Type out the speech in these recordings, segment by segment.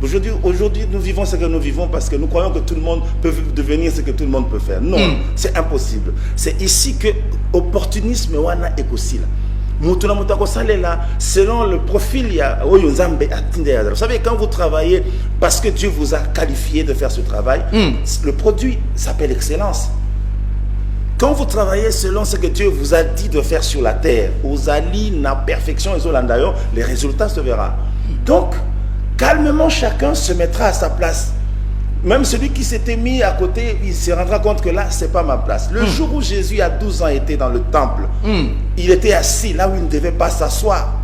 Aujourd'hui, nous vivons ce que nous vivons parce que nous croyons que tout le monde peut devenir ce que tout le monde peut faire. Non, c'est impossible. C'est ici que l'opportunisme est aussi là. Selon le profil, vous savez, quand vous travaillez parce que Dieu vous a qualifié de faire ce travail, le produit s'appelle excellence. Quand vous travaillez selon ce que Dieu vous a dit de faire sur la terre, aux alliés, la perfection, les résultats se verront. Donc, calmement, chacun se mettra à sa place. Même celui qui s'était mis à côté, il se rendra compte que là, c'est pas ma place. Le jour où Jésus, à 12 ans, était dans le temple, il était assis là où il ne devait pas s'asseoir.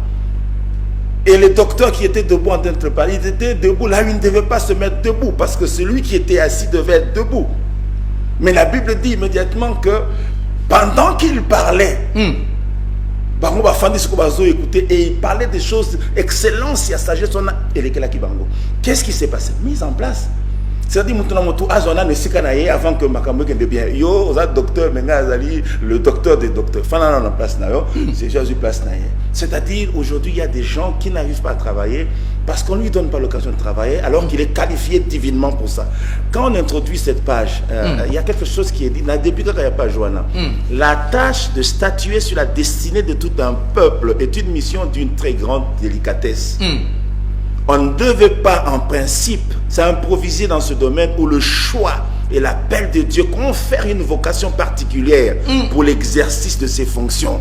Et le docteur qui était debout en train de parler, il était debout là où il ne devait pas se mettre debout, parce que celui qui était assis devait être debout. Mais la Bible dit immédiatement que pendant qu'il parlait, et il parlait des choses, excellence et sagesse, qu'est-ce qui s'est passé? Mise en place. C'est-à-dire avant que Makambo ait bien. Yo, docteur, le docteur des docteurs. C'est Jésus place. C'est-à-dire, aujourd'hui, il y a des gens qui n'arrivent pas à travailler parce qu'on ne lui donne pas l'occasion de travailler, alors qu'il est qualifié divinement pour ça. Quand on introduit cette page, il y a quelque chose qui est dit. Depuis qu'il n'y a pas Joanna, la tâche de statuer sur la destinée de tout un peuple est une mission d'une très grande délicatesse. On ne devait pas, en principe, s'improviser dans ce domaine où le choix et l'appel de Dieu confère une vocation particulière pour l'exercice de ses fonctions.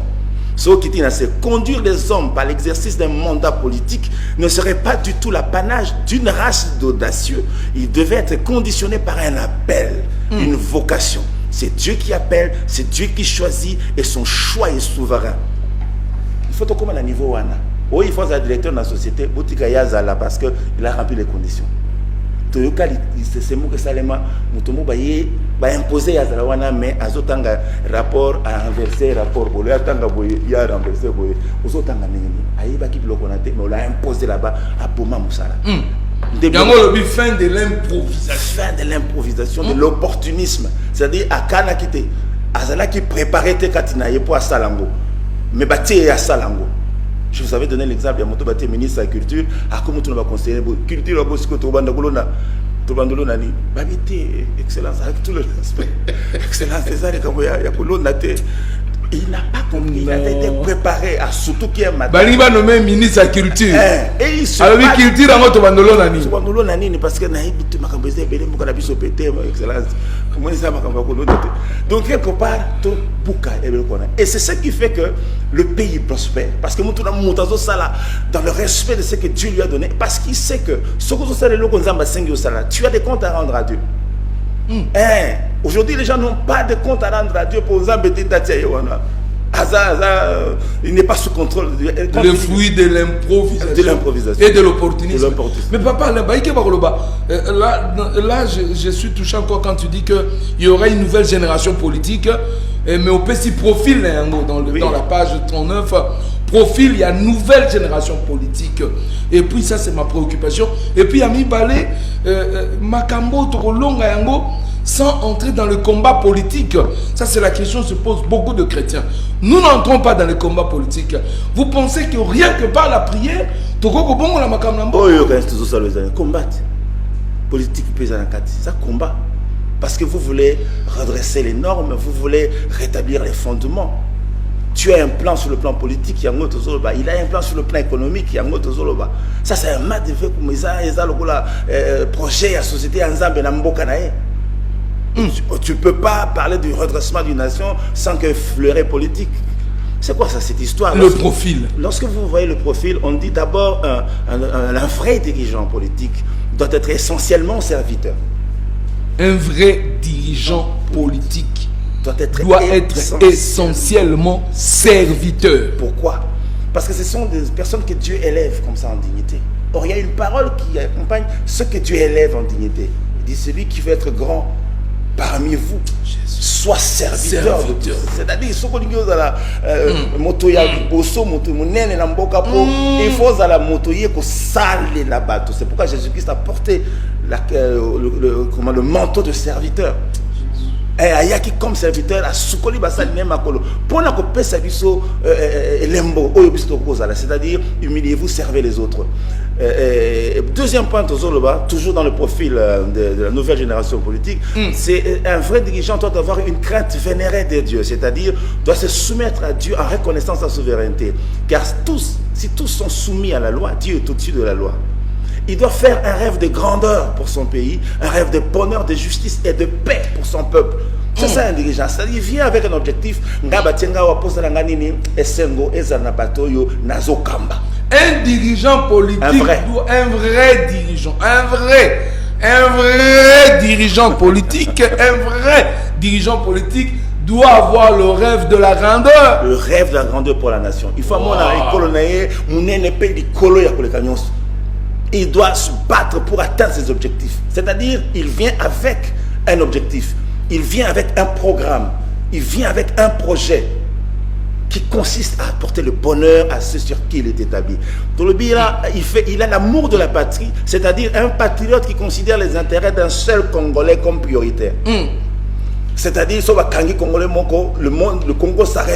Ce qui dit, c'est conduire les hommes par l'exercice d'un mandat politique ne serait pas du tout l'apanage d'une race d'audacieux. Il devait être conditionné par un appel, une vocation. C'est Dieu qui appelle, c'est Dieu qui choisit et son choix est souverain. Il faut comme à niveau wana. Oui, il faut être directeur de la société, parce qu'il a rempli les conditions. C'est moi que Salema, nous imposer Yazalawana, mais à Zotanga, rapport à renverser, rapport pour le Tanga, il y a renversé, Zotanga, mais on l'a imposé là-bas à Poma Moussala. Fin de l'improvisation. Fin de l'improvisation, de l'opportunisme. C'est-à-dire, à Kana Kite, Azala qui préparait tes Katinaye pour à Salango, mais bâti à Salango. Je vous avais donné l'exemple, il y a un ministre de la Culture, à comment tu vas conseiller la culture, excellence, avec tout le respect. Excellence, c'est ça, il n'a pas compris, il a été préparé à surtout qui est matin. Il va nommer ministre de la Culture. Et il se alors, culture, parce que donc quelque part, et c'est ce qui fait que le pays prospère. Parce que dans le respect de ce que Dieu lui a donné, parce qu'il sait que tu as des comptes à rendre à Dieu. Aujourd'hui, les gens n'ont pas de compte à rendre à Dieu pour embêter il n'est pas sous contrôle. Le fruit de l'improvisation et de l'opportunisme. Mais papa, là je suis touché encore quand tu dis qu'il y aura une nouvelle génération politique, mais au petit profil dans la page 39, profil, il y a une nouvelle génération politique. Et puis ça, c'est ma préoccupation. Et puis, Ami Balé, Makambo, Torolonga Yango, sans entrer dans le combat politique. Ça, c'est la question que se posent beaucoup de chrétiens. Nous n'entrons pas dans le combat politique. Vous pensez que rien que par la prière, combattre. Politique, ça combat. Parce que vous voulez redresser les normes, vous voulez rétablir les fondements. Tu as un plan sur le plan politique, il a un plan sur le plan économique, ça c'est un mat de fait comme ça, projet à société ensemble dans Mbokanae. Tu ne peux pas parler du redressement d'une nation sans que fleuret politique. C'est quoi ça, cette histoire? Le profil. Lorsque vous voyez le profil, on dit d'abord un vrai dirigeant politique doit être essentiellement serviteur. Un vrai dirigeant politique doit être essentiellement serviteur. Pourquoi? Parce que ce sont des personnes que Dieu élève comme ça en dignité. Or, il y a une parole qui accompagne ce que Dieu élève en dignité. Il dit, celui qui veut être grand parmi vous, soit serviteur. C'est-à-dire, ce qu'on dit dans la moto, il y a du bosso, moto, il faut à la moto, il faut saler la bateau. C'est pourquoi Jésus-Christ a porté le manteau de serviteur. Et qui comme serviteur a soukoli basali même akolo pour na ko pesa biso lembo oyo biso ko zala, c'est-à-dire humiliez-vous, servez les autres. Deuxième point, toujours dans le profil de la nouvelle génération politique, c'est un vrai dirigeant doit avoir une crainte vénérée de Dieu, c'est-à-dire doit se soumettre à Dieu en reconnaissant sa souveraineté. Car si tous sont soumis à la loi, Dieu est au-dessus de la loi. Il doit faire un rêve de grandeur pour son pays, un rêve de bonheur, de justice et de paix pour son peuple. C'est ça un dirigeant. Il vient avec un objectif. Un dirigeant politique, un vrai dirigeant politique doit avoir le rêve de la grandeur. Le rêve de la grandeur pour la nation. Il faut il doit se battre pour atteindre ses objectifs. C'est-à-dire, il vient avec un objectif. Il vient avec un programme. Il vient avec un projet qui consiste à apporter le bonheur à ceux sur qui il est établi. Tolobi, il a l'amour de la patrie, c'est-à-dire un patriote qui considère les intérêts d'un seul Congolais comme prioritaire. C'est-à-dire, le Congo s'arrête.